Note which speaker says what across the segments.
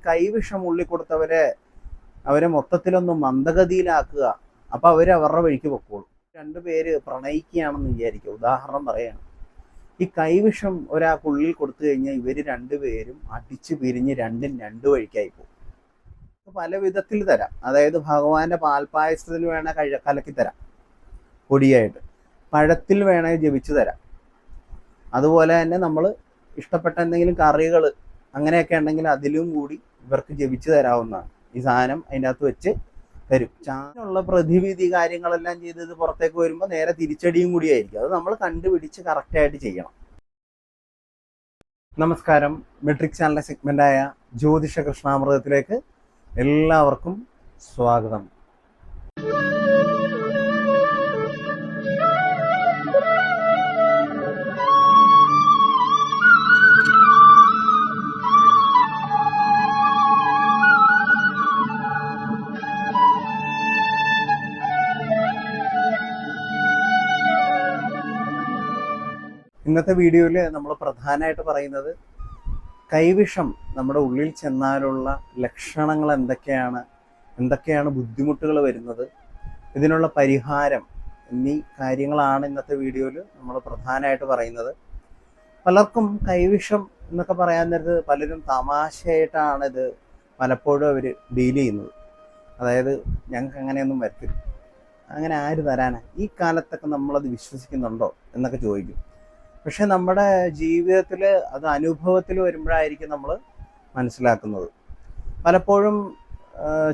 Speaker 1: കൈവിഷം ഉള്ളി കൊടുത്തവരെ മൊത്തത്തിലൊന്ന് മന്ദഗതിയിലാക്കുക. അപ്പോൾ അവർ അവരുടെ വഴിക്ക് പൊക്കോളും. രണ്ടുപേര് പ്രണയിക്കുകയാണെന്ന് വിചാരിക്കുക, ഉദാഹരണം പറയാണ്. ഈ കൈവിഷം ഒരാൾക്ക് ഉള്ളിൽ കൊടുത്തു കഴിഞ്ഞാൽ ഇവർ രണ്ടുപേരും അടിച്ചു പിരിഞ്ഞ് രണ്ടും രണ്ടു വഴിക്കായി പോകും. പല വിധത്തിൽ തരാം. അതായത് ഭഗവാന്റെ പാൽപ്പായസത്തിൽ വേണേൽ കലക്കി തരാം, പൊടിയായിട്ട്. പഴത്തിൽ വേണേൽ ജപിച്ചു തരാം. അതുപോലെ തന്നെ നമ്മൾ ഇഷ്ടപ്പെട്ട എന്തെങ്കിലും കറികൾ അങ്ങനെയൊക്കെ ഉണ്ടെങ്കിൽ അതിലും കൂടി ഇവർക്ക് ജപിച്ചു തരാവുന്നതാണ്. ഈ സാധനം അതിൻ്റെ അകത്ത് വെച്ച് തരും. ചാനുള്ള പ്രതിവിധി കാര്യങ്ങളെല്ലാം ചെയ്ത് ഇത് പുറത്തേക്ക് വരുമ്പോൾ നേരെ തിരിച്ചടിയും കൂടിയായിരിക്കും. അത് നമ്മൾ കണ്ടുപിടിച്ച് കറക്റ്റായിട്ട് ചെയ്യണം. നമസ്കാരം. മെട്രിക് ചാനലിലെ സെഗ്മെൻ്റായ ജ്യോതിഷ കൃഷ്ണാമൃതത്തിലേക്ക് എല്ലാവർക്കും സ്വാഗതം. ഇന്നത്തെ വീഡിയോയിൽ നമ്മൾ പ്രധാനമായിട്ട് പറയുന്നത് കൈവിഷം നമ്മുടെ ഉള്ളിൽ ചെന്നാലുള്ള ലക്ഷണങ്ങൾ എന്തൊക്കെയാണ് ബുദ്ധിമുട്ടുകൾ വരുന്നത്, ഇതിനുള്ള പരിഹാരം എന്നീ കാര്യങ്ങളാണ് ഇന്നത്തെ വീഡിയോയിൽ നമ്മൾ പ്രധാനമായിട്ട് പറയുന്നത്. പലർക്കും കൈവിഷം എന്നൊക്കെ പറയാൻ നേരത്ത് പലരും തമാശയായിട്ടാണ് ഇത് പലപ്പോഴും അവർ ഡീൽ ചെയ്യുന്നത്. അതായത് ഞങ്ങൾക്ക് അങ്ങനെയൊന്നും വരത്തില്ല, അങ്ങനെ ആര് തരാനാ, ഈ കാലത്തൊക്കെ നമ്മളത് വിശ്വസിക്കുന്നുണ്ടോ എന്നൊക്കെ ചോദിക്കും. പക്ഷെ നമ്മുടെ ജീവിതത്തിൽ അത് അനുഭവത്തിൽ വരുമ്പോഴായിരിക്കും നമ്മൾ മനസ്സിലാക്കുന്നത്. പലപ്പോഴും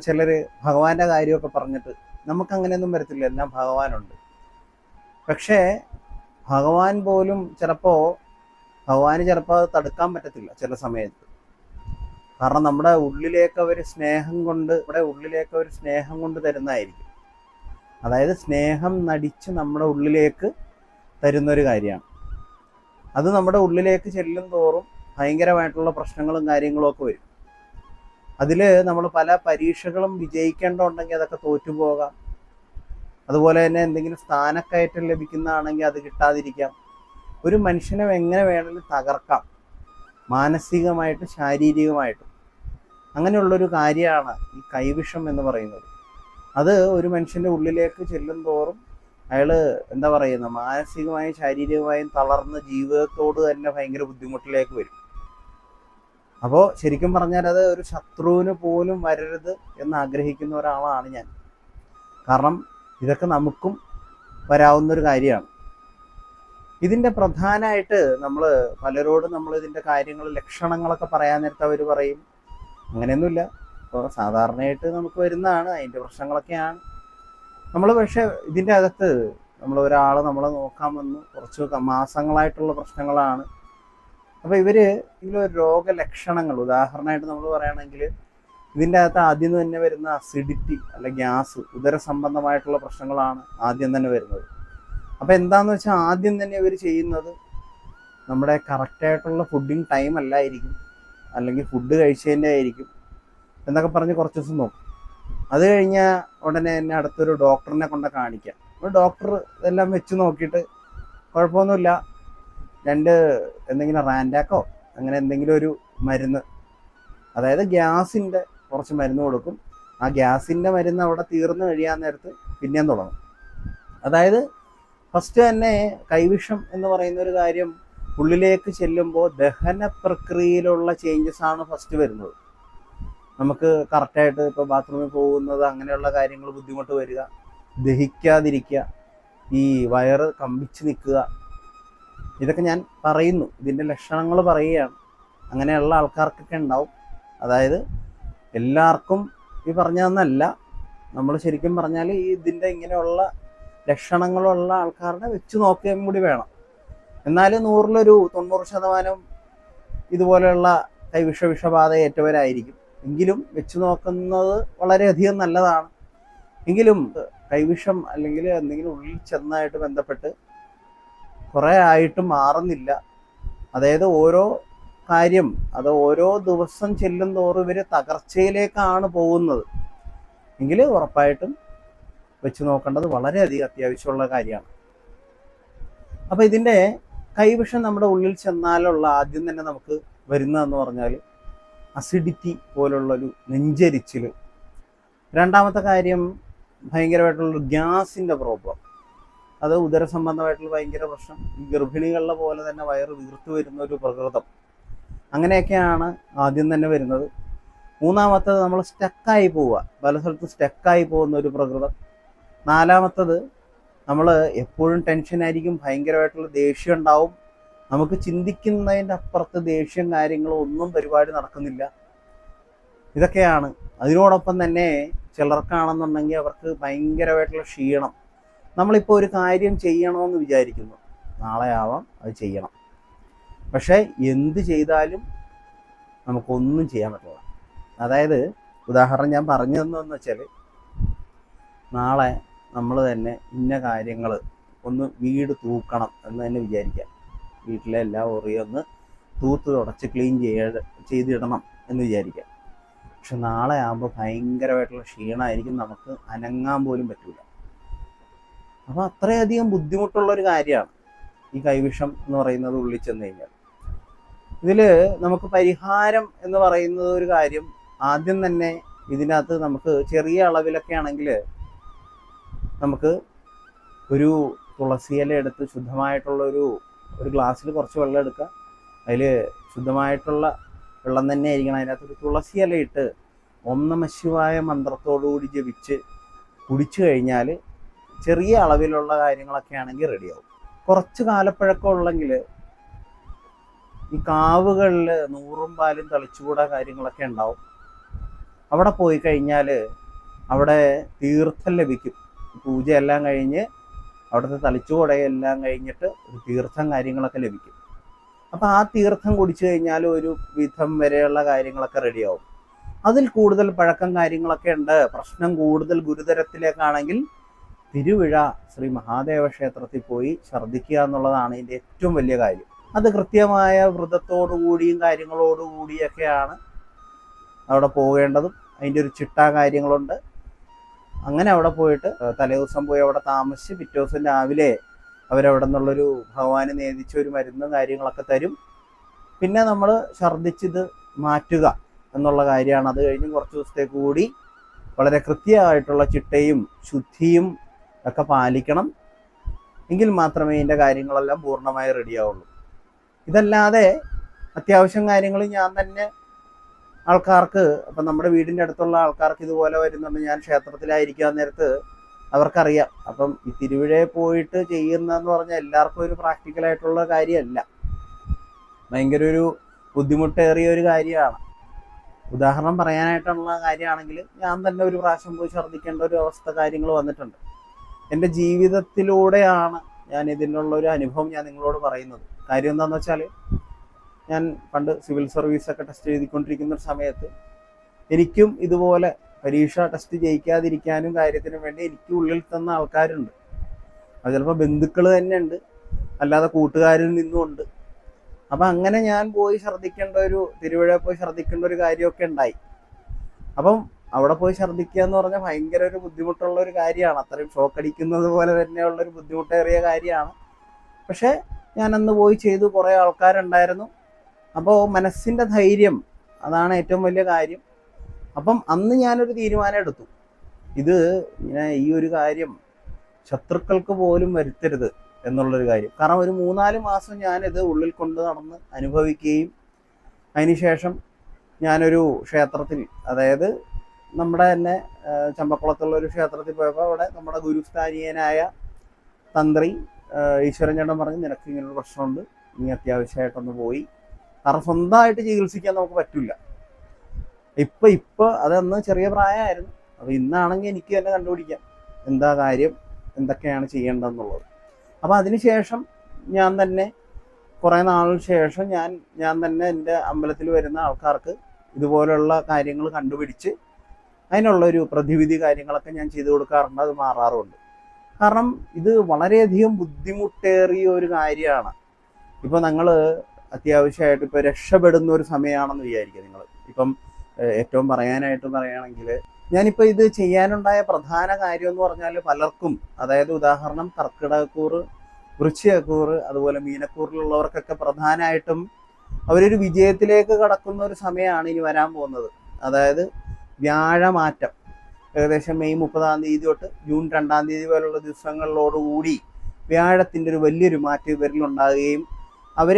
Speaker 1: ചിലർ ഭഗവാന്റെ കാര്യമൊക്കെ പറഞ്ഞിട്ട് നമുക്കങ്ങനെയൊന്നും വരത്തില്ല, എല്ലാം ഭഗവാനുണ്ട്. പക്ഷേ ഭഗവാൻ പോലും ഭഗവാന് ചിലപ്പോൾ അത് തടുക്കാൻ പറ്റത്തില്ല ചില സമയത്ത്. കാരണം നമ്മുടെ ഉള്ളിലേക്ക് അവർ സ്നേഹം കൊണ്ട് തരുന്നതായിരിക്കും. അതായത് സ്നേഹം നടിച്ച് നമ്മുടെ ഉള്ളിലേക്ക് തരുന്നൊരു കാര്യമാണ്. അത് നമ്മുടെ ഉള്ളിലേക്ക് ചെല്ലും തോറും ഭയങ്കരമായിട്ടുള്ള പ്രശ്നങ്ങളും കാര്യങ്ങളും ഒക്കെ വരും. അതിൽ നമ്മൾ പല പരീക്ഷകളും വിജയിക്കേണ്ടതുണ്ടെങ്കിൽ അതൊക്കെ തോറ്റുപോകാം. അതുപോലെ തന്നെ എന്തെങ്കിലും സ്ഥാനക്കയറ്റം ലഭിക്കുന്നതാണെങ്കിൽ അത് കിട്ടാതിരിക്കാം. ഒരു മനുഷ്യനെ എങ്ങനെ വേണമെങ്കിലും തകർക്കാം, മാനസികമായിട്ടും ശാരീരികമായിട്ടും. അങ്ങനെയുള്ളൊരു കാര്യമാണ് ഈ കൈവിഷം എന്ന് പറയുന്നത്. അത് ഒരു മനുഷ്യൻ്റെ ഉള്ളിലേക്ക് ചെല്ലും തോറും അയാൾ മാനസികമായും ശാരീരികമായും തളർന്ന ജീവിതത്തോട് തന്നെ ഭയങ്കര ബുദ്ധിമുട്ടിലേക്ക് വരും. അപ്പോൾ ശരിക്കും പറഞ്ഞാൽ അത് ഒരു ശത്രുവിന് പോലും വരരുത് എന്ന് ആഗ്രഹിക്കുന്ന ഒരാളാണ് ഞാൻ. കാരണം ഇതൊക്കെ നമുക്കും വരാവുന്നൊരു കാര്യമാണ്. ഇതിൻ്റെ പ്രധാനമായിട്ട് പലരോടും ഇതിൻ്റെ ലക്ഷണങ്ങളൊക്കെ പറയാൻ നേരത്തെ അവർ പറയും അങ്ങനെയൊന്നുമില്ല, ഇപ്പോൾ സാധാരണയായിട്ട് നമുക്ക് വരുന്നതാണ്, അതിൻ്റെ പ്രശ്നങ്ങളൊക്കെയാണ്. പക്ഷേ ഇതിൻ്റെ അകത്ത് ഒരാൾ നമ്മളെ നോക്കാൻ വന്നു, കുറച്ച് മാസങ്ങളായിട്ടുള്ള പ്രശ്നങ്ങളാണ്. അപ്പോൾ ഇതിലൊരു രോഗലക്ഷണങ്ങൾ ഉദാഹരണമായിട്ട് നമ്മൾ പറയുകയാണെങ്കിൽ ഇതിൻ്റെ അകത്ത് ആദ്യം തന്നെ വരുന്ന അസിഡിറ്റി അല്ലെ ഗ്യാസ്, ഉദര സംബന്ധമായിട്ടുള്ള പ്രശ്നങ്ങളാണ് ആദ്യം തന്നെ വരുന്നത്. അപ്പോൾ എന്താണെന്ന് വെച്ചാൽ ആദ്യം തന്നെ ഇവർ ചെയ്യുന്നത് നമ്മുടെ കറക്റ്റായിട്ടുള്ള ഫുഡിങ് ടൈം അല്ലായിരിക്കും, അല്ലെങ്കിൽ ഫുഡ് കഴിച്ചതിൻ്റെ ആയിരിക്കും എന്നൊക്കെ പറഞ്ഞ് കുറച്ച് ദിവസം നോക്കും. അത് കഴിഞ്ഞാൽ ഉടനെ തന്നെ അടുത്തൊരു ഡോക്ടറിനെ കൊണ്ട് കാണിക്കാം. അപ്പോൾ ഡോക്ടർ ഇതെല്ലാം വെച്ച് നോക്കിയിട്ട് കുഴപ്പമൊന്നുമില്ല, എന്തെങ്കിലും റാൻഡാക്കോ അങ്ങനെ എന്തെങ്കിലും ഒരു മരുന്ന്, അതായത് ഗ്യാസിൻ്റെ കുറച്ച് മരുന്ന് കൊടുക്കും. ആ ഗ്യാസിൻ്റെ മരുന്ന് അവിടെ തീർന്നു കഴിയാൻ നേരത്ത് പിന്നെയും തുടങ്ങും. അതായത് ഫസ്റ്റ് തന്നെ കൈവിഷം എന്ന് പറയുന്ന ഒരു കാര്യം ഉള്ളിലേക്ക് ചെല്ലുമ്പോൾ ദഹന പ്രക്രിയയിലുള്ള ചേഞ്ചസ് ആണ് ഫസ്റ്റ് വരുന്നത്. നമുക്ക് കറക്റ്റായിട്ട് ഇപ്പോൾ ബാത്റൂമിൽ പോകുന്നത് അങ്ങനെയുള്ള കാര്യങ്ങൾ ബുദ്ധിമുട്ട് വരിക, ദഹിക്കാതിരിക്കുക, ഈ വയറ് കമ്പിച്ച് നിൽക്കുക, ഇതൊക്കെ ഞാൻ പറയുന്നു, ഇതിൻ്റെ ലക്ഷണങ്ങൾ പറയുകയാണ്. അങ്ങനെയുള്ള ആൾക്കാർക്കൊക്കെ ഉണ്ടാവും. അതായത് എല്ലാവർക്കും ഈ പറഞ്ഞതെന്നല്ല, നമ്മൾ ശരിക്കും പറഞ്ഞാൽ ഇതിൻ്റെ ഇങ്ങനെയുള്ള ലക്ഷണങ്ങളുള്ള ആൾക്കാരുടെ വെച്ച് നോക്കുകയും കൂടി വേണം. എന്നാൽ 100-ൽ 90% ഇതുപോലെയുള്ള വിഷബാധ ഏറ്റവരായിരിക്കും. എങ്കിലും വെച്ച് നോക്കുന്നത് വളരെയധികം നല്ലതാണ്. എങ്കിലും കൈവിഷം അല്ലെങ്കിൽ എന്തെങ്കിലും ഉള്ളിൽ ചെന്നായിട്ട് ബന്ധപ്പെട്ട് കുറേ ആയിട്ടും മാറുന്നില്ല. അതായത് ഓരോ ദിവസം ചെല്ലും തോറും ഇവർ തകർച്ചയിലേക്കാണ് പോകുന്നത് എങ്കിൽ ഉറപ്പായിട്ടും വെച്ച് നോക്കേണ്ടത് വളരെയധികം അത്യാവശ്യമുള്ള കാര്യമാണ്. അപ്പോൾ ഇതിൻ്റെ കൈവിഷം നമ്മുടെ ഉള്ളിൽ ചെന്നാലുള്ള ആദ്യം തന്നെ നമുക്ക് വരുന്നതെന്ന് പറഞ്ഞാൽ അസിഡിറ്റി പോലുള്ളൊരു നെഞ്ചരിച്ചിൽ. രണ്ടാമത്തെ കാര്യം ഭയങ്കരമായിട്ടുള്ളൊരു ഗ്യാസിൻ്റെ പ്രോബ്ലം. അത് ഉദരസംബന്ധമായിട്ടുള്ള ഭയങ്കര പ്രശ്നം. ഈ ഗർഭിണികളുടെ പോലെ തന്നെ വയറ് വീർത്തു വരുന്ന ഒരു പ്രകൃതം. അങ്ങനെയൊക്കെയാണ് ആദ്യം തന്നെ വരുന്നത്. മൂന്നാമത്തത് നമ്മൾ സ്റ്റക്കായി പോവുക, പല സ്ഥലത്തും സ്റ്റക്കായി പോകുന്ന ഒരു പ്രകൃതം. നാലാമത്തത് നമ്മൾ എപ്പോഴും ടെൻഷനായിരിക്കും, ഭയങ്കരമായിട്ടുള്ള ദേഷ്യം ഉണ്ടാവും. നമുക്ക് ചിന്തിക്കുന്നതിൻ്റെ അപ്പുറത്ത് ദേഷ്യം കാര്യങ്ങളും ഒന്നും പരിപാടി നടക്കുന്നില്ല. ഇതൊക്കെയാണ്. അതിനോടൊപ്പം തന്നെ ചിലർക്കാണെന്നുണ്ടെങ്കിൽ അവർക്ക് ഭയങ്കരമായിട്ടുള്ള ക്ഷീണം. നമ്മളിപ്പോൾ ഒരു കാര്യം ചെയ്യണമെന്ന് വിചാരിക്കുന്നു, നാളെ ആവാം അത് ചെയ്യണം, പക്ഷേ എന്ത് ചെയ്താലും നമുക്കൊന്നും ചെയ്യാൻ പറ്റില്ല. അതായത് ഉദാഹരണം ഞാൻ പറഞ്ഞു തന്നതെന്ന് വെച്ചാൽ, നാളെ നമ്മൾ തന്നെ ഇന്ന കാര്യങ്ങൾ ഒന്ന് വീട് തൂക്കണം എന്ന് തന്നെ വിചാരിക്കാം. വീട്ടിലെ എല്ലാ ഉറിയും ഒന്ന് തൂത്ത് തുടച്ച് ക്ലീൻ ചെയ്തിടണം എന്ന് വിചാരിക്കാം. പക്ഷെ നാളെ ആകുമ്പോൾ ഭയങ്കരമായിട്ടുള്ള ക്ഷീണമായിരിക്കും, നമുക്ക് അനങ്ങാൻ പോലും പറ്റില്ല. അപ്പോൾ അത്രയധികം ബുദ്ധിമുട്ടുള്ളൊരു കാര്യമാണ് ഈ കൈവിഷം എന്ന് പറയുന്നത് ഉള്ളിൽ ചെന്ന് കഴിഞ്ഞാൽ. ഇതിൽ നമുക്ക് പരിഹാരം എന്ന് പറയുന്നത് ഒരു കാര്യം, ആദ്യം തന്നെ ഇതിനകത്ത് നമുക്ക് ചെറിയ അളവിലൊക്കെ ആണെങ്കിൽ നമുക്ക് ഒരു തുളസിയില എടുത്ത് ശുദ്ധമായിട്ടുള്ള ഒരു ഗ്ലാസ്സിൽ കുറച്ച് വെള്ളം എടുക്കുക. അതിൽ ശുദ്ധമായിട്ടുള്ള വെള്ളം തന്നെ ആയിരിക്കണം. അതിനകത്തൊരു തുളസിയില ഇട്ട് ഓം നമഃ ശിവായ മന്ത്രത്തോടുകൂടി ജപിച്ച് കുടിച്ചു കഴിഞ്ഞാൽ ചെറിയ അളവിലുള്ള കാര്യങ്ങളൊക്കെ ആണെങ്കിൽ റെഡിയാവും. കുറച്ച് കാലപ്പഴക്കം ഉള്ളെങ്കിൽ ഈ കാവുകളിൽ നൂറും പാലും തളിച്ചുകൂടാ കാര്യങ്ങളൊക്കെ ഉണ്ടാവും. അവിടെ പോയി കഴിഞ്ഞാൽ അവിടെ തീർത്ഥം ലഭിക്കും. പൂജയെല്ലാം കഴിഞ്ഞ് അവിടുത്തെ തളിച്ചുകൂടയെല്ലാം കഴിഞ്ഞിട്ട് ഒരു തീർത്ഥം കാര്യങ്ങളൊക്കെ ലഭിക്കും. അപ്പോൾ ആ തീർത്ഥം കുടിച്ചു കഴിഞ്ഞാൽ ഒരു വിധം വരെയുള്ള കാര്യങ്ങളൊക്കെ റെഡിയാവും. അതിൽ കൂടുതൽ പഴക്കം കാര്യങ്ങളൊക്കെ ഉണ്ട്, പ്രശ്നം കൂടുതൽ ഗുരുതരത്തിലേക്കാണെങ്കിൽ തിരുവിഴ ശ്രീ മഹാദേവ ക്ഷേത്രത്തിൽ പോയി ഛർദ്ദിക്കുക എന്നുള്ളതാണ് ഇതിൻ്റെ ഏറ്റവും വലിയ കാര്യം. അത് കൃത്യമായ വ്രതത്തോടുകൂടിയും കാര്യങ്ങളോടുകൂടിയൊക്കെയാണ് അവിടെ പോകേണ്ടതും. അതിൻ്റെ ഒരു ചിട്ട കാര്യങ്ങളുണ്ട്. അങ്ങനെ അവിടെ പോയിട്ട് തലേദിവസം പോയി അവിടെ താമസിച്ച് പിറ്റേ ദിവസം രാവിലെ അവരവിടെ നിന്നുള്ളൊരു ഭഗവാന് നേദിച്ച ഒരു മരുന്നും കാര്യങ്ങളൊക്കെ തരും. പിന്നെ നമ്മൾ ഛർദ്ദിച്ചിത് മാറ്റുക എന്നുള്ള കാര്യമാണ്. അത് കഴിഞ്ഞ് കുറച്ച് ദിവസത്തേക്ക് കൂടി വളരെ കൃത്യമായിട്ടുള്ള ചിട്ടയും ശുദ്ധിയും ഒക്കെ പാലിക്കണം. എങ്കിൽ മാത്രമേ ഇതിൻ്റെ കാര്യങ്ങളെല്ലാം പൂർണ്ണമായി റെഡിയാവുള്ളൂ. ഇതല്ലാതെ അത്യാവശ്യം കാര്യങ്ങൾ ഞാൻ തന്നെ ആൾക്കാർക്ക്, അപ്പം നമ്മുടെ വീടിൻ്റെ അടുത്തുള്ള ആൾക്കാർക്ക് ഇതുപോലെ വരുന്നുണ്ട്. ഞാൻ ക്ഷേത്രത്തിലായിരിക്കാൻ നേരത്ത് അവർക്കറിയാം. അപ്പം ഈ തിരുവിഴയിൽ പോയിട്ട് ചെയ്യുന്നതെന്ന് പറഞ്ഞാൽ എല്ലാവർക്കും ഒരു പ്രാക്ടിക്കലായിട്ടുള്ള കാര്യമല്ല, ഭയങ്കര ഒരു ബുദ്ധിമുട്ടേറിയ ഒരു കാര്യമാണ്. ഉദാഹരണം പറയാനായിട്ടുള്ള കാര്യമാണെങ്കിൽ ഞാൻ തന്നെ ഒരു പ്രാവശ്യം പോയി ഛർദ്ദിക്കേണ്ട ഒരു അവസ്ഥ കാര്യങ്ങൾ വന്നിട്ടുണ്ട്. എൻ്റെ ജീവിതത്തിലൂടെയാണ് ഞാൻ ഇതിനുള്ളൊരു അനുഭവം ഞാൻ നിങ്ങളോട് പറയുന്നത്. കാര്യം എന്താണെന്ന് വെച്ചാൽ, ഞാൻ പണ്ട് സിവിൽ സർവീസൊക്കെ ടെസ്റ്റ് എഴുതിക്കൊണ്ടിരിക്കുന്ന ഒരു സമയത്ത് എനിക്കും ഇതുപോലെ പരീക്ഷ ടെസ്റ്റ് ജയിക്കാതിരിക്കാനും കാര്യത്തിനും വേണ്ടി എനിക്ക് ഉള്ളിൽ തന്ന ആൾക്കാരുണ്ട്. അത് ചിലപ്പോൾ ബന്ധുക്കൾ തന്നെ ഉണ്ട്, അല്ലാതെ കൂട്ടുകാരിൽ നിന്നും ഉണ്ട്. അപ്പം അങ്ങനെ ഞാൻ പോയി തിരുവിഴ പോയി ഛർദ്ദിക്കേണ്ട ഒരു കാര്യമൊക്കെ ഉണ്ടായി. അപ്പം അവിടെ പോയി ഛർദ്ദിക്കുക എന്ന് പറഞ്ഞാൽ ഭയങ്കര ഒരു ബുദ്ധിമുട്ടുള്ള ഒരു കാര്യമാണ്. അത്രയും ഷോക്കടിക്കുന്നത് പോലെ തന്നെയുള്ളൊരു ബുദ്ധിമുട്ടേറിയ കാര്യമാണ്. പക്ഷേ ഞാനന്ന് പോയി ചെയ്തു, കുറേ ആൾക്കാരുണ്ടായിരുന്നു. അപ്പോൾ മനസ്സിൻ്റെ ധൈര്യം, അതാണ് ഏറ്റവും വലിയ കാര്യം. അപ്പം അന്ന് ഞാനൊരു തീരുമാനം എടുത്തു, ഇത് ഈ ഒരു കാര്യം ശത്രുക്കൾക്ക് പോലും വരുത്തരുത് എന്നുള്ളൊരു കാര്യം. കാരണം ഒരു 3-4 മാസം ഞാനിത് ഉള്ളിൽ കൊണ്ട് നടന്ന് അനുഭവിക്കുകയും അതിനുശേഷം ഞാനൊരു ക്ഷേത്രത്തിൽ, അതായത് നമ്മുടെ തന്നെ ചമ്പക്കുളത്തുള്ളൊരു ക്ഷേത്രത്തിൽ പോയപ്പോൾ അവിടെ നമ്മുടെ ഗുരുസ്ഥാനീയനായ തന്ത്രി ഈശ്വരൻ ചേട്ടൻ പറഞ്ഞ്, നിനക്ക് ഇങ്ങനൊരു പ്രശ്നമുണ്ട്, നീ അത്യാവശ്യമായിട്ടൊന്ന് പോയി. കാരണം സ്വന്തമായിട്ട് ചികിത്സിക്കാൻ നമുക്ക് പറ്റില്ല. ഇപ്പം അതന്ന് ചെറിയ പ്രായമായിരുന്നു. അപ്പോൾ ഇന്നാണെങ്കിൽ എനിക്ക് തന്നെ കണ്ടുപിടിക്കാം എന്താ കാര്യം, എന്തൊക്കെയാണ് ചെയ്യേണ്ടതെന്നുള്ളത്. അപ്പോൾ അതിനുശേഷം ഞാൻ തന്നെ കുറേ നാളിന് ശേഷം ഞാൻ തന്നെ എൻ്റെ അമ്പലത്തിൽ വരുന്ന ആൾക്കാർക്ക് ഇതുപോലുള്ള കാര്യങ്ങൾ കണ്ടുപിടിച്ച് അതിനുള്ളൊരു പ്രതിവിധി കാര്യങ്ങളൊക്കെ ഞാൻ ചെയ്തു കൊടുക്കാറുണ്ട്. അത് മാറാറുമുണ്ട്. കാരണം ഇത് വളരെയധികം ബുദ്ധിമുട്ടേറിയ ഒരു കാര്യമാണ്. ഇപ്പോൾ നിങ്ങൾ അത്യാവശ്യമായിട്ട് ഇപ്പോൾ രക്ഷപ്പെടുന്ന ഒരു സമയമാണെന്ന് വിചാരിക്കുക. നിങ്ങൾ ഇപ്പം ഏറ്റവും പറയുകയാണെങ്കിൽ, ഞാനിപ്പോൾ ഇത് ചെയ്യാനുണ്ടായ പ്രധാന കാര്യം എന്ന് പറഞ്ഞാൽ പലർക്കും, അതായത് ഉദാഹരണം കർക്കിടകക്കൂറ്, വൃശ്ചികക്കൂറ്, അതുപോലെ മീനക്കൂറിലുള്ളവർക്കൊക്കെ പ്രധാനമായിട്ടും അവരൊരു വിജയത്തിലേക്ക് കടക്കുന്ന ഒരു സമയമാണ് ഇനി വരാൻ പോകുന്നത്. അതായത് വ്യാഴമാറ്റം ഏകദേശം മെയ് 30-ാം തീയതി തൊട്ട് ജൂൺ 2-ാം തീയതി പോലുള്ള ദിവസങ്ങളിലോടുകൂടി വ്യാഴത്തിൻ്റെ ഒരു വലിയൊരു മാറ്റം ഇവരിലുണ്ടാകുകയും അവർ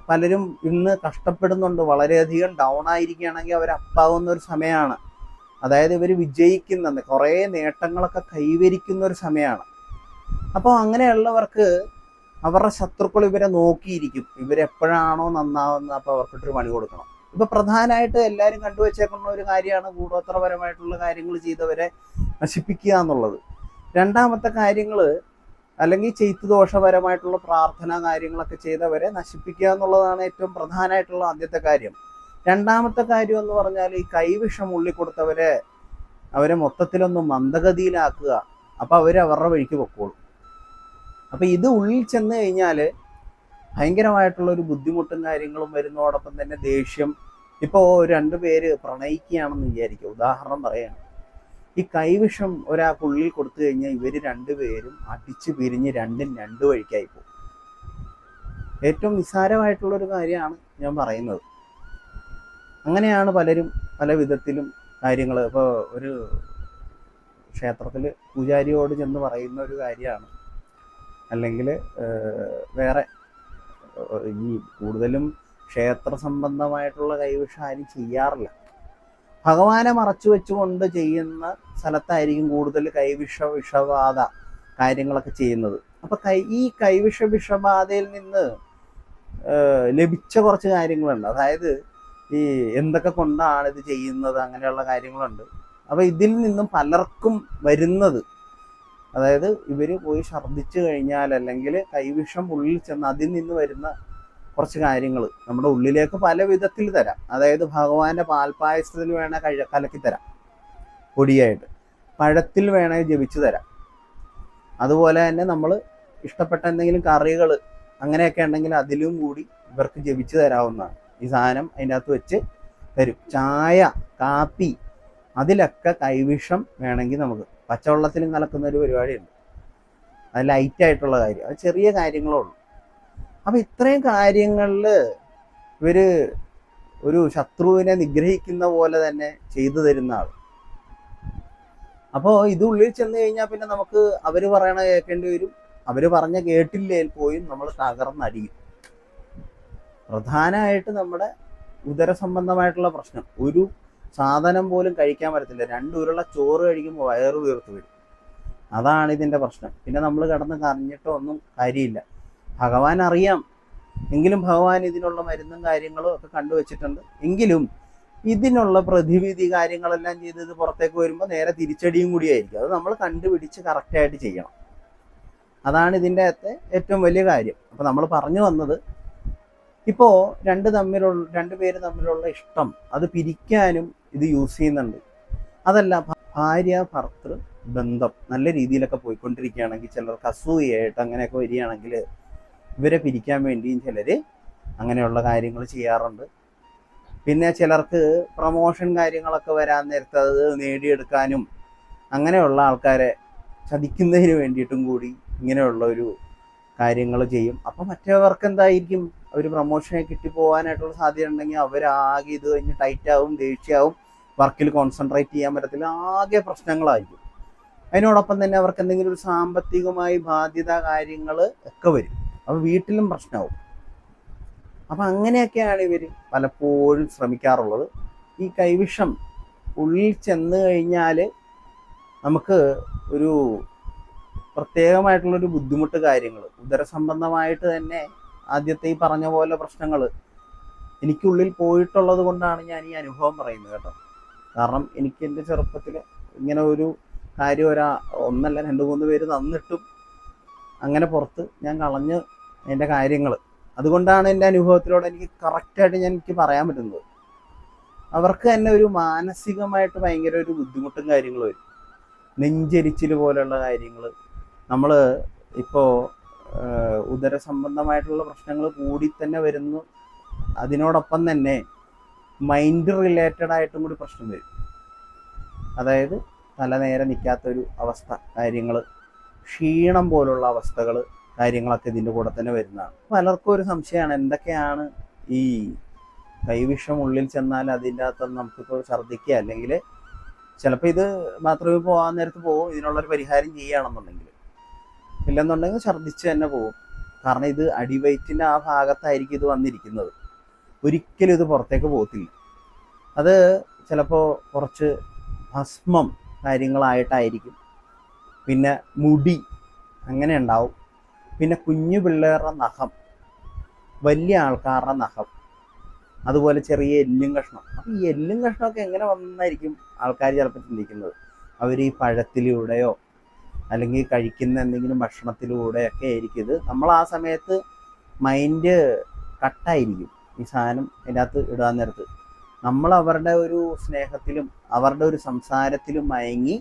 Speaker 1: പലരും ഇന്ന് കഷ്ടപ്പെടുന്നുണ്ട്, വളരെയധികം ഡൗൺ ആയിരിക്കുകയാണെങ്കിൽ അവർ അപ്പാവുന്ന ഒരു സമയമാണ്. അതായത് ഇവർ വിജയിക്കുന്ന കുറേ നേട്ടങ്ങളൊക്കെ കൈവരിക്കുന്ന ഒരു സമയമാണ്. അപ്പോൾ അങ്ങനെയുള്ളവർക്ക് അവരുടെ ശത്രുക്കൾ ഇവരെ നോക്കിയിരിക്കും, ഇവരെപ്പോഴാണോ നന്നാവുന്നത് അപ്പോൾ അവർക്കിട്ടൊരു പണി കൊടുക്കണം. ഇപ്പൊ പ്രധാനമായിട്ട് എല്ലാവരും കണ്ടുവച്ചേക്കുന്ന ഒരു കാര്യമാണ് കൂടോത്രപരമായിട്ടുള്ള കാര്യങ്ങൾ ചെയ്തവരെ നശിപ്പിക്കുക എന്നുള്ളത്. രണ്ടാമത്തെ കാര്യങ്ങൾ അല്ലെങ്കിൽ ചെയ്തു ദോഷപരമായിട്ടുള്ള പ്രാർത്ഥനാ കാര്യങ്ങളൊക്കെ ചെയ്തവരെ നശിപ്പിക്കുക എന്നുള്ളതാണ് ഏറ്റവും പ്രധാനമായിട്ടുള്ള ആദ്യത്തെ കാര്യം. രണ്ടാമത്തെ കാര്യം എന്ന് പറഞ്ഞാൽ ഈ കൈവിഷം ഉള്ളിക്കൊടുത്തവരെ അവരെ മൊത്തത്തിലൊന്ന് മന്ദഗതിയിലാക്കുക. അപ്പോൾ അവർ അവരുടെ വഴിക്ക് പൊക്കോളും. അപ്പോൾ ഇത് ഉള്ളിൽ ചെന്ന് കഴിഞ്ഞാൽ ഭയങ്കരമായിട്ടുള്ളൊരു ബുദ്ധിമുട്ടും കാര്യങ്ങളും വരുന്നതോടൊപ്പം തന്നെ ദേഷ്യം. ഇപ്പോൾ 2 പേര് പ്രണയിക്കുകയാണെന്ന് വിചാരിക്കുക, ഉദാഹരണം പറയുകയാണ്. ഈ കൈവിഷം ഒരാൾക്കുള്ളിൽ കൊടുത്തു കഴിഞ്ഞാൽ ഇവർ 2 പേരും അടിച്ച് പിരിഞ്ഞ് രണ്ടും 2 വഴിക്കായി പോകും. ഏറ്റവും നിസ്സാരമായിട്ടുള്ളൊരു കാര്യമാണ് ഞാൻ പറയുന്നത്. അങ്ങനെയാണ് പലരും പല വിധത്തിലും കാര്യങ്ങൾ. ഇപ്പോൾ ഒരു ക്ഷേത്രത്തിൽ പൂജാരിയോട് ചെന്ന് പറയുന്ന ഒരു കാര്യമാണ്, അല്ലെങ്കിൽ വേറെ ഈ കൂടുതലും ക്ഷേത്ര സംബന്ധമായിട്ടുള്ള കൈവിഷം ആരും ചെയ്യാറില്ല. ഭഗവാനെ മറച്ചു വെച്ചുകൊണ്ട് ചെയ്യുന്ന സ്ഥലത്തായിരിക്കും കൂടുതൽ വിഷബാധ കാര്യങ്ങളൊക്കെ ചെയ്യുന്നത്. അപ്പം ഈ വിഷബാധയിൽ നിന്ന് ലഭിച്ച കുറച്ച് കാര്യങ്ങളുണ്ട്. അതായത് ഈ എന്തൊക്കെ കൊണ്ടാണ് ഇത് ചെയ്യുന്നത്, അങ്ങനെയുള്ള കാര്യങ്ങളുണ്ട്. അപ്പോൾ ഇതിൽ നിന്നും പലർക്കും വരുന്നത്, അതായത് ഇവർ പോയി ഛർദ്ദിച്ചു കഴിഞ്ഞാൽ അല്ലെങ്കിൽ കൈവിഷം ഉള്ളിൽ ചെന്ന് അതിൽ നിന്ന് വരുന്ന കുറച്ച് കാര്യങ്ങൾ നമ്മുടെ ഉള്ളിലേക്ക് പല വിധത്തിൽ തരാം. അതായത് ഭഗവാന്റെ പാൽപ്പായസത്തിൽ വേണേൽ കലക്കി തരാം, പൊടിയായിട്ട് പഴത്തിൽ വേണേൽ ജപിച്ചു തരാം. അതുപോലെ തന്നെ നമ്മൾ ഇഷ്ടപ്പെട്ട എന്തെങ്കിലും കറികൾ അങ്ങനെയൊക്കെ ഉണ്ടെങ്കിൽ അതിലും കൂടി ഇവർക്ക് ജപിച്ചു തരാവുന്നതാണ്. ഈ സാധനം അതിൻ്റെ അകത്ത് വെച്ച് തരും. ചായ, കാപ്പി, അതിലൊക്കെ കൈവിഷം വേണമെങ്കിൽ നമുക്ക് പച്ചവെള്ളത്തിലും കലക്കുന്ന ഒരു പരിപാടിയുണ്ട്. അത് ലൈറ്റായിട്ടുള്ള കാര്യം, അത് ചെറിയ കാര്യങ്ങളേ ഉള്ളൂ. അപ്പം ഇത്രയും കാര്യങ്ങളിൽ ഇവർ ഒരു ശത്രുവിനെ നിഗ്രഹിക്കുന്ന പോലെ തന്നെ ചെയ്തു തരുന്ന ആൾ. അപ്പോൾ ഇത് ഉള്ളിൽ ചെന്ന് കഴിഞ്ഞാൽ പിന്നെ നമുക്ക് അവർ പറയണ കേൾക്കേണ്ടി വരും. അവർ പറഞ്ഞ കേട്ടില്ലേൽ പോയും നമ്മൾ തകർന്നടിയും. പ്രധാനമായിട്ട് നമ്മുടെ ഉദര സംബന്ധമായിട്ടുള്ള പ്രശ്നം, ഒരു സാധനം പോലും കഴിക്കാൻ പറ്റത്തില്ല. 2 ഉരുള ചോറ് കഴിക്കുമ്പോൾ വയറ് വീർത്ത് വരും. അതാണ് ഇതിൻ്റെ പ്രശ്നം. പിന്നെ നമ്മൾ കിടന്ന് കരഞ്ഞിട്ടോ ഒന്നും കാര്യമില്ല. ഭഗവാൻ അറിയാം, എങ്കിലും ഭഗവാൻ ഇതിനുള്ള മരുന്നും കാര്യങ്ങളും ഒക്കെ കണ്ടുവച്ചിട്ടുണ്ട്. എങ്കിലും ഇതിനുള്ള പ്രതിവിധി കാര്യങ്ങളെല്ലാം ചെയ്ത് ഇത് പുറത്തേക്ക് വരുമ്പോൾ നേരെ തിരിച്ചടിയും കൂടിയായിരിക്കും. അത് നമ്മൾ കണ്ടുപിടിച്ച് കറക്റ്റായിട്ട് ചെയ്യണം. അതാണ് ഇതിൻ്റെ അകത്തെ ഏറ്റവും വലിയ കാര്യം. അപ്പോൾ നമ്മൾ പറഞ്ഞു വന്നത്, ഇപ്പോൾ 2 പേര് തമ്മിലുള്ള ഇഷ്ടം അത് പിരിക്കാനും ഇത് യൂസ് ചെയ്യുന്നുണ്ട്. അതല്ല, ഭാര്യ ഭർത്തൃ ബന്ധം നല്ല രീതിയിലൊക്കെ പോയിക്കൊണ്ടിരിക്കുകയാണെങ്കിൽ, ചിലർക്ക് അസൂയായിട്ട് അങ്ങനെയൊക്കെ വരികയാണെങ്കിൽ ഇവരെ പിരിക്കാൻ വേണ്ടിയും ചിലർ അങ്ങനെയുള്ള കാര്യങ്ങൾ ചെയ്യാറുണ്ട്. പിന്നെ ചിലർക്ക് പ്രമോഷൻ കാര്യങ്ങളൊക്കെ വരാൻ നേരത്തെ അത് നേടിയെടുക്കാനും അങ്ങനെയുള്ള ആൾക്കാരെ ചതിക്കുന്നതിന് വേണ്ടിയിട്ടും കൂടി ഇങ്ങനെയുള്ള ഒരു കാര്യങ്ങൾ ചെയ്യും. അപ്പം മറ്റവർക്ക് എന്തായിരിക്കും, അവർ പ്രമോഷനെ കിട്ടിപ്പോകാനായിട്ടുള്ള സാധ്യത ഉണ്ടെങ്കിൽ അവരാകെ ഇത് കഴിഞ്ഞ് ടൈറ്റാവും, ദേഷ്യമാവും, വർക്കിൽ കോൺസെൻട്രേറ്റ് ചെയ്യാൻ പറ്റത്തില്ല, ആകെ പ്രശ്നങ്ങളായിരിക്കും. അതിനോടൊപ്പം തന്നെ അവർക്ക് എന്തെങ്കിലും ഒരു സാമ്പത്തികമായി ബാധ്യത കാര്യങ്ങൾ ഒക്കെ വരും. അപ്പോൾ വീട്ടിലും പ്രശ്നമാവും. അപ്പം അങ്ങനെയൊക്കെയാണ് ഇവർ പലപ്പോഴും ശ്രമിക്കാറുള്ളത്. ഈ കൈവിഷം ഉള്ളിൽ ചെന്ന് കഴിഞ്ഞാൽ നമുക്ക് ഒരു പ്രത്യേകമായിട്ടുള്ളൊരു ബുദ്ധിമുട്ട് കാര്യങ്ങൾ, ഉദരസംബന്ധമായിട്ട് തന്നെ ആദ്യത്തെ ഈ പറഞ്ഞ പോലെ പ്രശ്നങ്ങൾ എനിക്കുള്ളിൽ പോയിട്ടുള്ളത് കൊണ്ടാണ് ഞാൻ ഈ അനുഭവം പറയുന്നത് കേട്ടോ. കാരണം എനിക്ക് എൻ്റെ ചെറുപ്പത്തിൽ ഇങ്ങനെ ഒരു കാര്യം ഒന്നല്ല 2-3 പേര് തന്നിട്ടും അങ്ങനെ പുറത്ത് ഞാൻ കളഞ്ഞ് എൻ്റെ കാര്യങ്ങൾ. അതുകൊണ്ടാണ് എൻ്റെ അനുഭവത്തിലൂടെ എനിക്ക് കറക്റ്റായിട്ട് എനിക്ക് പറയാൻ പറ്റുന്നത്. അവർക്ക് തന്നെ ഒരു മാനസികമായിട്ട് ഭയങ്കര ഒരു ബുദ്ധിമുട്ടും കാര്യങ്ങളും വരും. നെഞ്ചരിച്ചിൽ പോലെയുള്ള കാര്യങ്ങൾ. നമ്മൾ ഇപ്പോൾ ഉദര സംബന്ധമായിട്ടുള്ള പ്രശ്നങ്ങൾ കൂടി തന്നെ വരുന്നു. അതിനോടൊപ്പം തന്നെ മൈൻഡ് റിലേറ്റഡ് ആയിട്ടും കൂടി പ്രശ്നം വരും. അതായത് തല നേരെ നിൽക്കാത്തൊരു അവസ്ഥ, കാര്യങ്ങൾ, ക്ഷീണം പോലുള്ള അവസ്ഥകൾ, കാര്യങ്ങളൊക്കെ ഇതിൻ്റെ കൂടെ തന്നെ വരുന്നതാണ്. പലർക്കും ഒരു സംശയമാണ്, എന്തൊക്കെയാണ് ഈ കൈവിഷം ഉള്ളിൽ ചെന്നാൽ അതിൻ്റെ അകത്ത് നമുക്കിപ്പോൾ ഛർദ്ദിക്കുക, അല്ലെങ്കിൽ ചിലപ്പോൾ ഇത് ബാത്റൂമിൽ പോകാൻ നേരത്ത് പോകും, ഇതിനുള്ളൊരു പരിഹാരം ചെയ്യുകയാണെന്നുണ്ടെങ്കിൽ. ഇല്ലെന്നുണ്ടെങ്കിൽ ഛർദ്ദിച്ച് തന്നെ പോകും. കാരണം ഇത് അടിവയറ്റിൻ്റെ ആ ഭാഗത്തായിരിക്കും ഇത് വന്നിരിക്കുന്നത്. ഒരിക്കലും ഇത് പുറത്തേക്ക് പോകത്തില്ല. അത് ചിലപ്പോൾ കുറച്ച് ഭസ്മം കാര്യങ്ങളായിട്ടായിരിക്കും, പിന്നെ മുടി അങ്ങനെ ഉണ്ടാവും, പിന്നെ കുഞ്ഞു പിള്ളേരുടെ നഖം, വലിയ ആൾക്കാരുടെ നഖം, അതുപോലെ ചെറിയ എല്ലും കഷ്ണം. അപ്പം ഈ എല്ലും കഷ്ണമൊക്കെ എങ്ങനെ വന്നായിരിക്കും ആൾക്കാർ ചിലപ്പോൾ ചിന്തിക്കുന്നത്. അവർ ഈ പഴത്തിലൂടെയോ അല്ലെങ്കിൽ കഴിക്കുന്ന എന്തെങ്കിലും ഭക്ഷണത്തിലൂടെയൊക്കെ ആയിരിക്കും ഇത്. നമ്മൾ ആ സമയത്ത് മൈൻഡ് കട്ടായിരിക്കും ഈ സാധനം അതിനകത്ത് ഇടാൻ നേരത്ത്. നമ്മൾ അവരുടെ ഒരു സ്നേഹത്തിലും അവരുടെ ഒരു സംസാരത്തിലും മയങ്ങി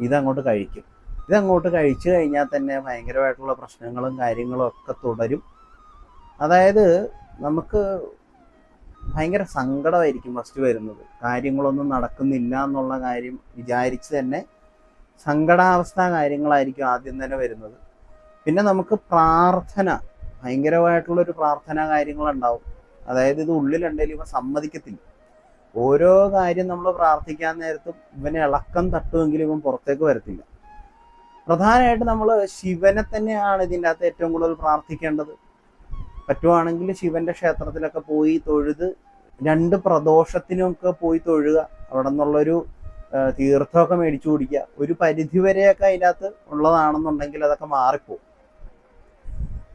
Speaker 1: ഇതങ്ങോട്ട് കഴിക്കും. ഇതങ്ങോട്ട് കഴിച്ചു കഴിഞ്ഞാൽ തന്നെ ഭയങ്കരമായിട്ടുള്ള പ്രശ്നങ്ങളും കാര്യങ്ങളും ഒക്കെ തുടരും. അതായത് നമുക്ക് ഭയങ്കര സങ്കടമായിരിക്കും ഫസ്റ്റ് വരുന്നത്. കാര്യങ്ങളൊന്നും നടക്കുന്നില്ല എന്നുള്ള കാര്യം വിചാരിച്ച് തന്നെ സങ്കടാവസ്ഥ കാര്യങ്ങളായിരിക്കും ആദ്യം തന്നെ വരുന്നത്. പിന്നെ നമുക്ക് പ്രാർത്ഥന, ഭയങ്കരമായിട്ടുള്ളൊരു പ്രാർത്ഥന കാര്യങ്ങളുണ്ടാവും. അതായത് ഇത് ഉള്ളിലുണ്ടെങ്കിലും ഇവ സമ്മതിക്കത്തില്ല. ഓരോ കാര്യം നമ്മൾ പ്രാർത്ഥിക്കാൻ നേരത്തും ഇവനെ ഇളക്കം തട്ടുമെങ്കിലും ഇവൻ പുറത്തേക്ക് വരത്തില്ല. പ്രധാനമായിട്ട് നമ്മൾ ശിവനെ തന്നെയാണ് ഇതിൻ്റെ അകത്ത് ഏറ്റവും കൂടുതൽ പ്രാർത്ഥിക്കേണ്ടത്. പറ്റുവാണെങ്കിൽ ശിവന്റെ ക്ഷേത്രത്തിലൊക്കെ പോയി തൊഴുത് 2 പ്രദോഷത്തിനൊക്കെ പോയി തൊഴുക. അവിടെ നിന്നുള്ളൊരു തീർത്ഥമൊക്കെ മേടിച്ചു കുടിക്കുക. ഒരു പരിധിവരെയൊക്കെ അതിനകത്ത് ഉള്ളതാണെന്നുണ്ടെങ്കിൽ അതൊക്കെ മാറിപ്പോകും.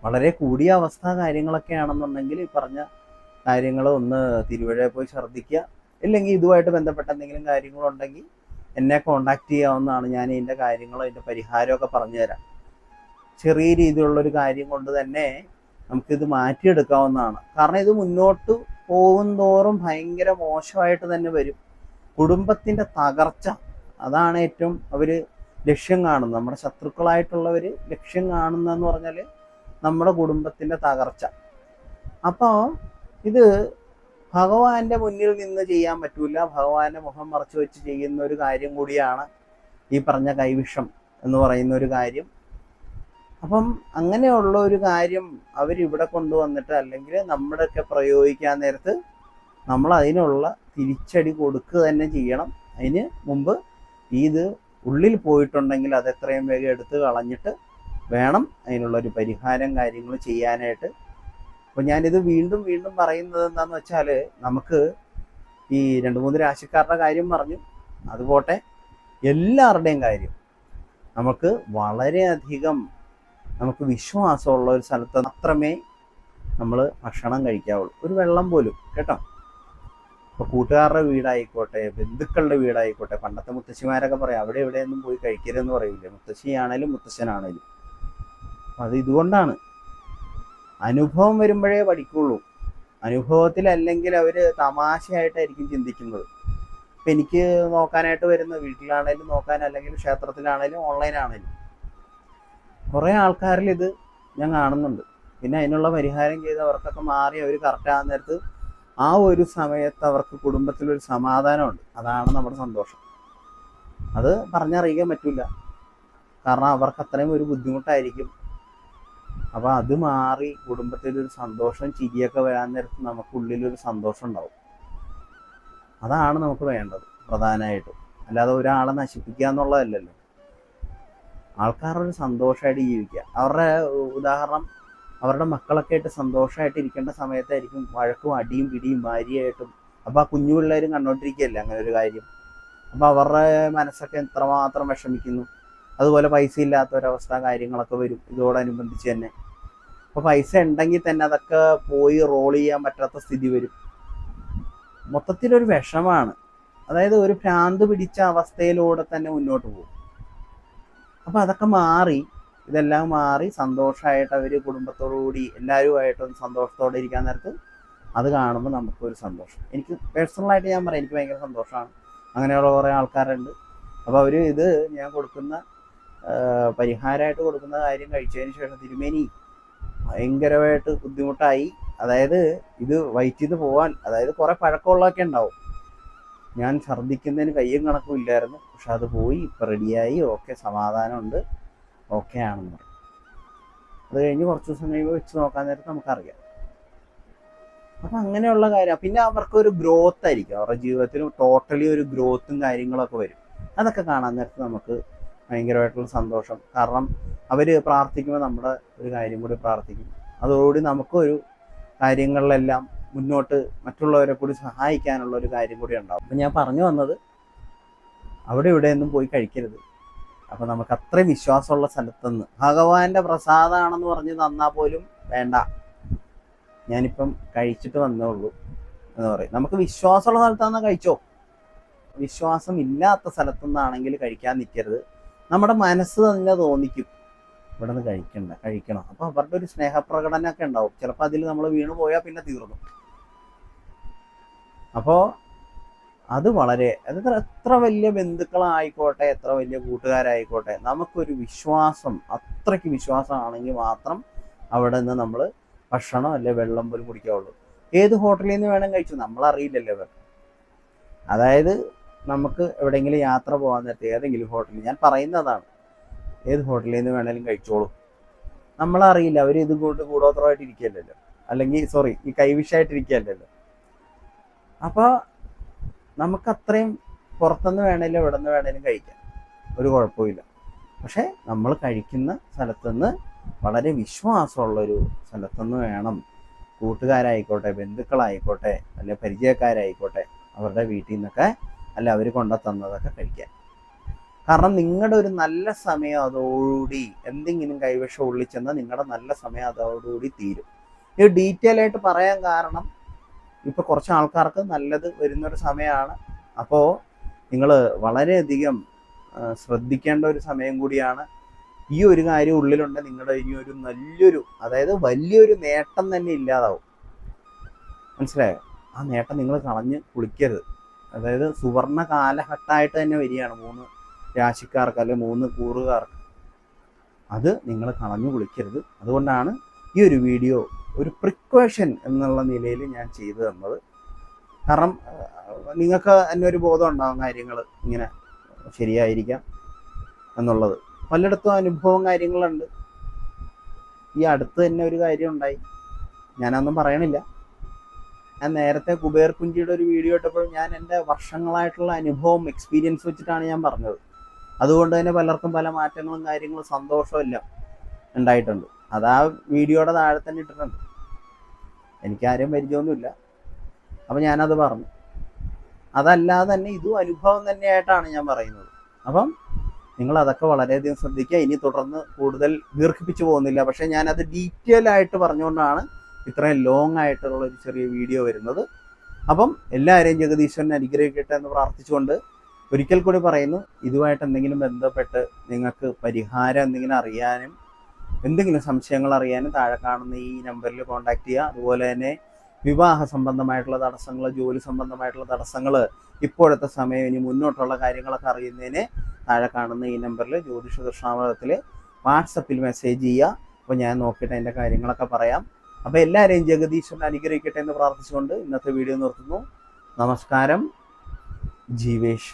Speaker 1: വളരെ കൂടിയ അവസ്ഥ കാര്യങ്ങളൊക്കെ ആണെന്നുണ്ടെങ്കിൽ ഈ പറഞ്ഞ കാര്യങ്ങൾ ഒന്ന് തിരുവഴയിൽ പോയി ഛർദ്ദിക്കുക. ഇല്ലെങ്കിൽ ഇതുമായിട്ട് ബന്ധപ്പെട്ട എന്തെങ്കിലും കാര്യങ്ങളുണ്ടെങ്കിൽ എന്നെ കോണ്ടാക്ട് ചെയ്യാവുന്നതാണ്. ഞാൻ ഇതിൻ്റെ കാര്യങ്ങളും അതിൻ്റെ പരിഹാരമൊക്കെ പറഞ്ഞു തരാം. ചെറിയ രീതിയിലുള്ളൊരു കാര്യം കൊണ്ട് തന്നെ നമുക്കിത് മാറ്റിയെടുക്കാവുന്നതാണ്. കാരണം ഇത് മുന്നോട്ട് പോകും തോറും ഭയങ്കര മോശമായിട്ട് തന്നെ വരും. കുടുംബത്തിൻ്റെ തകർച്ച, അതാണ് ഏറ്റവും അവർ ലക്ഷ്യം കാണുന്നത്. നമ്മുടെ ശത്രുക്കളായിട്ടുള്ളവർ ലക്ഷ്യം കാണുന്നതെന്ന് പറഞ്ഞാൽ നമ്മുടെ കുടുംബത്തിൻ്റെ തകർച്ച. അപ്പോൾ ഇത് ഭഗവാന്റെ മുന്നിൽ നിന്ന് ചെയ്യാൻ പറ്റൂല. ഭഗവാന്റെ മുഖം മറച്ചു വെച്ച് ചെയ്യുന്ന ഒരു കാര്യം കൂടിയാണ് ഈ പറഞ്ഞ കൈവിഷം എന്ന് പറയുന്ന ഒരു കാര്യം. അപ്പം അങ്ങനെയുള്ള ഒരു കാര്യം അവരിവിടെ കൊണ്ടുവന്നിട്ട് അല്ലെങ്കിൽ നമ്മുടെയൊക്കെ പ്രയോഗിക്കാൻ നേരത്ത് നമ്മൾ അതിനുള്ള തിരിച്ചടി കൊടുക്കുക തന്നെ ചെയ്യണം. അതിന് മുമ്പ് ഇത് ഉള്ളിൽ പോയിട്ടുണ്ടെങ്കിൽ അത് എത്രയും വേഗം എടുത്ത് കളഞ്ഞിട്ട് വേണം അതിനുള്ളൊരു പരിഹാരം കാര്യങ്ങൾ ചെയ്യാനായിട്ട്. അപ്പോൾ ഞാനിത് വീണ്ടും വീണ്ടും പറയുന്നത് എന്താണെന്ന് വെച്ചാൽ, നമുക്ക് ഈ 2-3 രാശിക്കാരുടെ കാര്യം പറഞ്ഞു, അതുപോട്ടെ എല്ലാവരുടെയും കാര്യം നമുക്ക് വളരെയധികം നമുക്ക് വിശ്വാസമുള്ള ഒരു സ്ഥലത്ത് മാത്രമേ നമ്മൾ ഭക്ഷണം കഴിക്കാവുള്ളൂ. ഒരു വെള്ളം പോലും കേട്ടോ. ഇപ്പോൾ കൂട്ടുകാരുടെ വീടായിക്കോട്ടെ, ബന്ധുക്കളുടെ വീടായിക്കോട്ടെ, പണ്ടത്തെ മുത്തശ്ശിമാരൊക്കെ പറയും അവിടെ എവിടെയൊന്നും പോയി കഴിക്കരുതെന്ന് പറയില്ലേ, മുത്തശ്ശിയാണേലും മുത്തശ്ശനാണേലും. അത് ഇതുകൊണ്ടാണ്. അനുഭവം വരുമ്പോഴേ പഠിക്കുള്ളൂ. അനുഭവത്തിലല്ലെങ്കിൽ അവർ തമാശയായിട്ടായിരിക്കും ചിന്തിക്കുന്നത്. ഇപ്പം എനിക്ക് നോക്കാനായിട്ട് വരുന്ന വീട്ടിലാണേലും നോക്കാൻ, അല്ലെങ്കിൽ ക്ഷേത്രത്തിലാണേലും ഓൺലൈനാണേലും കുറേ ആൾക്കാരിൽ ഇത് ഞാൻ കാണുന്നുണ്ട്. പിന്നെ അതിനുള്ള പരിഹാരം ചെയ്ത് അവർക്കൊക്കെ മാറി അവർ കറക്റ്റാകുന്ന നേരത്ത് ആ ഒരു സമയത്ത് അവർക്ക് കുടുംബത്തിലൊരു സമാധാനമുണ്ട്. അതാണ് നമ്മുടെ സന്തോഷം. അത് പറഞ്ഞറിയിക്കാൻ പറ്റില്ല. കാരണം അവർക്ക് അത്രയും ഒരു ബുദ്ധിമുട്ടായിരിക്കും. അപ്പോൾ അത് മാറി കുടുംബത്തിലൊരു സന്തോഷം, ചിരിയൊക്കെ വരാൻ നേരത്ത് നമുക്കുള്ളിലൊരു സന്തോഷം ഉണ്ടാവും. അതാണ് നമുക്ക് വേണ്ടത് പ്രധാനമായിട്ടും. അല്ലാതെ ഒരാളെ നശിപ്പിക്കുക എന്നുള്ളതല്ലല്ലോ. ആൾക്കാരൊരു സന്തോഷമായിട്ട് ജീവിക്കുക. അവരുടെ ഉദാഹരണം, അവരുടെ മക്കളൊക്കെ ആയിട്ട് സന്തോഷമായിട്ട് ഇരിക്കേണ്ട സമയത്തായിരിക്കും വഴക്കും അടിയും പിടിയും ഭാര്യയായിട്ടും. അപ്പോൾ ആ കുഞ്ഞു പിള്ളേരും കണ്ടോണ്ടിരിക്കുകയല്ലേ അങ്ങനെ ഒരു കാര്യം. അപ്പോൾ അവരുടെ മനസ്സൊക്കെ എത്രമാത്രം വിഷമിക്കുന്നു. അതുപോലെ പൈസ ഇല്ലാത്തൊരവസ്ഥ കാര്യങ്ങളൊക്കെ വരും ഇതോടനുബന്ധിച്ച് തന്നെ. അപ്പോൾ പൈസ ഉണ്ടെങ്കിൽ തന്നെ അതൊക്കെ പോയി റോൾ ചെയ്യാൻ പറ്റാത്ത സ്ഥിതി വരും. മൊത്തത്തിലൊരു വിഷമാണ്. അതായത് ഒരു ഭ്രാന്ത് പിടിച്ച അവസ്ഥയിലൂടെ തന്നെ മുന്നോട്ട് പോകും. അപ്പോൾ അതൊക്കെ മാറി, ഇതെല്ലാം മാറി സന്തോഷമായിട്ട് അവർ കുടുംബത്തോടുകൂടി എല്ലാവരുമായിട്ടും സന്തോഷത്തോടെ ഇരിക്കാൻ നേരത്ത് അത് കാണുമ്പോൾ നമുക്കൊരു സന്തോഷം. എനിക്ക് പേഴ്സണലായിട്ട് ഞാൻ പറയാം, എനിക്ക് ഭയങ്കര സന്തോഷമാണ്. അങ്ങനെയുള്ള കുറേ ആൾക്കാരുണ്ട്. അപ്പോൾ അവർ ഇത് ഞാൻ കൊടുക്കുന്ന പരിഹാരമായിട്ട് കൊടുക്കുന്ന കാര്യം കഴിച്ചതിന് ശേഷം തിരുമേനി ഭയങ്കരമായിട്ട് ബുദ്ധിമുട്ടായി. അതായത് ഇത് വയറ്റിൽ നിന്ന് പോകാൻ, അതായത് കുറേ പഴക്കമുള്ളതൊക്കെ ഉണ്ടാവും. ഞാൻ ഛർദ്ദിക്കുന്നതിന് കയ്യും കണക്കും ഇല്ലായിരുന്നു, പക്ഷെ അത് പോയി, ഇപ്പം റെഡിയായി, ഓക്കെ, സമാധാനമുണ്ട്, ഓക്കെ ആണെന്ന് പറയും. അത് കഴിഞ്ഞ് കുറച്ച് ദിവസം കഴിയുമ്പോൾ വെച്ച് നോക്കാൻ നേരത്ത് നമുക്കറിയാം. അപ്പം അങ്ങനെയുള്ള കാര്യം പിന്നെ അവർക്കൊരു ഗ്രോത്ത് ആയിരിക്കും, അവരുടെ ജീവിതത്തിൽ ടോട്ടലി ഒരു ഗ്രോത്തും കാര്യങ്ങളൊക്കെ വരും. അതൊക്കെ കാണാൻ നേരത്ത് നമുക്ക് ഭയങ്കരമായിട്ടുള്ള സന്തോഷം. കാരണം അവർ പ്രാർത്ഥിക്കുമ്പോൾ നമ്മുടെ ഒരു കാര്യം കൂടി പ്രാർത്ഥിക്കും, അതോടുകൂടി നമുക്കൊരു കാര്യങ്ങളിലെല്ലാം മുന്നോട്ട് മറ്റുള്ളവരെ കൂടി സഹായിക്കാനുള്ള ഒരു കാര്യം കൂടി ഉണ്ടാവും. അപ്പം ഞാൻ പറഞ്ഞു വന്നത് അവിടെ ഇവിടെയൊന്നും പോയി കഴിക്കരുത്. അപ്പം നമുക്ക് അത്രയും വിശ്വാസമുള്ള സ്ഥലത്തുനിന്ന് ഭഗവാന്റെ പ്രസാദമാണെന്ന് പറഞ്ഞ് തന്നാൽ പോലും വേണ്ട, ഞാനിപ്പം കഴിച്ചിട്ട് വന്നേ ഉള്ളൂ എന്ന് പറയും. നമുക്ക് വിശ്വാസമുള്ള സ്ഥലത്താണെന്ന് കഴിച്ചോ. വിശ്വാസം ഇല്ലാത്ത സ്ഥലത്തുനിന്നാണെങ്കിൽ കഴിക്കാൻ നിൽക്കരുത്. നമ്മുടെ മനസ്സ് തന്നെ തോന്നിക്കും ഇവിടെ നിന്ന് കഴിക്കണം. അപ്പോൾ അവരുടെ ഒരു സ്നേഹപ്രകടനമൊക്കെ ഉണ്ടാവും. ചിലപ്പോൾ അതിൽ നമ്മൾ വീണു പോയാൽ പിന്നെ തീർന്നു. അപ്പോൾ അത് എത്ര വലിയ ബന്ധുക്കളായിക്കോട്ടെ, എത്ര വലിയ കൂട്ടുകാരായിക്കോട്ടെ, നമുക്കൊരു വിശ്വാസം, അത്രയ്ക്ക് വിശ്വാസമാണെങ്കിൽ മാത്രം അവിടെ നിന്ന് നമ്മൾ ഭക്ഷണം അല്ലെ വെള്ളം പോലും കുടിക്കാവുള്ളൂ. ഏത് ഹോട്ടലിൽ നിന്ന് വേണം കഴിച്ചു, നമ്മളറിയില്ലല്ലോ ഇവർ. അതായത് നമുക്ക് എവിടെയെങ്കിലും യാത്ര പോകാൻ നേരത്തെ ഏതെങ്കിലും ഹോട്ടലിൽ, ഞാൻ പറയുന്നതാണ്, ഏത് ഹോട്ടലിൽ നിന്ന് വേണമെങ്കിലും കഴിച്ചോളൂ. നമ്മളറിയില്ല അവർ ഇത് കൊണ്ട് കൂടോത്രമായിട്ട് ഇരിക്കുകയല്ലല്ലോ, അല്ലെങ്കിൽ ഈ കൈവിഷായിട്ടിരിക്കുകയല്ലല്ലോ. അപ്പോൾ നമുക്കത്രയും പുറത്തുനിന്ന് വേണേലും എവിടെ നിന്ന് വേണേലും കഴിക്കാം, ഒരു കുഴപ്പമില്ല. പക്ഷേ നമ്മൾ കഴിക്കുന്ന സ്ഥലത്തുനിന്ന് വളരെ വിശ്വാസമുള്ളൊരു സ്ഥലത്തുനിന്ന് വേണം, കൂട്ടുകാരായിക്കോട്ടെ, ബന്ധുക്കളായിക്കോട്ടെ, അല്ലെ പരിചയക്കാരായിക്കോട്ടെ, അവരുടെ വീട്ടിൽ നിന്നൊക്കെ അല്ല അവർ കൊണ്ടുതന്നതൊക്കെ കഴിക്കാൻ. കാരണം നിങ്ങളുടെ ഒരു നല്ല സമയം അതോടുകൂടി, എന്തെങ്കിലും കൈവശം ഉള്ളിൽ ചെന്നാൽ നിങ്ങളുടെ നല്ല സമയം അതോടുകൂടി തീരും. ഇത് ഡീറ്റെയിൽ ആയിട്ട് പറയാൻ കാരണം ഇപ്പോൾ കുറച്ച് ആൾക്കാർക്ക് നല്ലത് വരുന്നൊരു സമയമാണ്. അപ്പോൾ നിങ്ങൾ വളരെയധികം ശ്രദ്ധിക്കേണ്ട ഒരു സമയം കൂടിയാണ്. ഈ ഒരു കാര്യം ഉള്ളിലുണ്ട്, നിങ്ങളുടെ ഇനി ഒരു നല്ലൊരു, അതായത് വലിയൊരു നേട്ടം തന്നെ ഇല്ലാതാവും. മനസ്സിലായോ? ആ നേട്ടം നിങ്ങൾ കളഞ്ഞ് കുളിക്കരുത്. അതായത് സുവർണ കാലഘട്ടമായിട്ട് തന്നെ വരികയാണ് 3 രാശിക്കാർക്ക് അല്ലെങ്കിൽ 3 കൂറുകാർക്ക്. അത് നിങ്ങൾ കളഞ്ഞു കുളിക്കരുത്. അതുകൊണ്ടാണ് ഈ ഒരു വീഡിയോ ഒരു പ്രിക്കോഷൻ എന്നുള്ള നിലയിൽ ഞാൻ ചെയ്തു തന്നത്. കാരണം നിങ്ങൾക്ക് തന്നെ ഒരു ബോധം ഉണ്ടാകും കാര്യങ്ങൾ ഇങ്ങനെ ശരിയായിരിക്കാം എന്നുള്ളത്. പലയിടത്തും അനുഭവം കാര്യങ്ങളുണ്ട്. ഈ അടുത്ത് തന്നെ ഒരു കാര്യം ഉണ്ടായി, ഞാനൊന്നും പറയണില്ല. ഞാൻ നേരത്തെ കുബേർ കുഞ്ചിയുടെ ഒരു വീഡിയോ ഇട്ടപ്പോൾ ഞാൻ എൻ്റെ വർഷങ്ങളായിട്ടുള്ള അനുഭവം, എക്സ്പീരിയൻസ് വെച്ചിട്ടാണ് ഞാൻ പറഞ്ഞത്. അതുകൊണ്ട് തന്നെ പലർക്കും പല മാറ്റങ്ങളും കാര്യങ്ങളും സന്തോഷവും എല്ലാം ഉണ്ടായിട്ടുണ്ട്. അത് ആ വീഡിയോയുടെ താഴെ തന്നെ ഇട്ടിട്ടുണ്ട്. എനിക്കാരും പരിചയമൊന്നുമില്ല, അപ്പം ഞാനത് പറഞ്ഞു. അതല്ലാതെ തന്നെ ഇതും അനുഭവം തന്നെയായിട്ടാണ് ഞാൻ പറയുന്നത്. അപ്പം നിങ്ങൾ അതൊക്കെ വളരെയധികം ശ്രദ്ധിക്കുക. ഇനി തുടർന്ന് കൂടുതൽ ദീർഘിപ്പിച്ചു പോകുന്നില്ല, പക്ഷേ ഞാനത് ഡീറ്റെയിൽ ആയിട്ട് പറഞ്ഞുകൊണ്ടാണ് ഇത്രയും ലോങ് ആയിട്ടുള്ള ഒരു ചെറിയ വീഡിയോ വരുന്നത്. അപ്പം എല്ലാവരെയും ജഗദീശ്വരൻ അനുഗ്രഹിക്കട്ടെ എന്ന് പ്രാർത്ഥിച്ചുകൊണ്ട് ഒരിക്കൽ കൂടി പറയുന്നു, ഇതുമായിട്ട് എന്തെങ്കിലും ബന്ധപ്പെട്ട് നിങ്ങൾക്ക് പരിഹാരം എന്തെങ്കിലും അറിയാനും എന്തെങ്കിലും സംശയങ്ങൾ അറിയാനും താഴെ കാണുന്ന ഈ നമ്പറിൽ കോൺടാക്ട് ചെയ്യുക. അതുപോലെ തന്നെ വിവാഹ സംബന്ധമായിട്ടുള്ള തടസ്സങ്ങൾ, ജോലി സംബന്ധമായിട്ടുള്ള തടസ്സങ്ങൾ, ഇപ്പോഴത്തെ സമയം, ഇനി മുന്നോട്ടുള്ള കാര്യങ്ങളൊക്കെ അറിയുന്നതിന് താഴെ കാണുന്ന ഈ നമ്പറിൽ ജ്യോതിഷ കൃഷ്ണാമൃതത്തിൽ വാട്സപ്പിൽ മെസ്സേജ് ചെയ്യുക. അപ്പോൾ ഞാൻ നോക്കിയിട്ട് അതിൻ്റെ കാര്യങ്ങളൊക്കെ പറയാം. അപ്പോൾ എല്ലാവരെയും ജഗദീശ്വരൻ അനുഗ്രഹിക്കട്ടെ എന്ന് പ്രാർത്ഥിച്ചുകൊണ്ട് ഇന്നത്തെ വീഡിയോ നിർത്തുന്നു. നമസ്കാരം. ജീവേഷ്.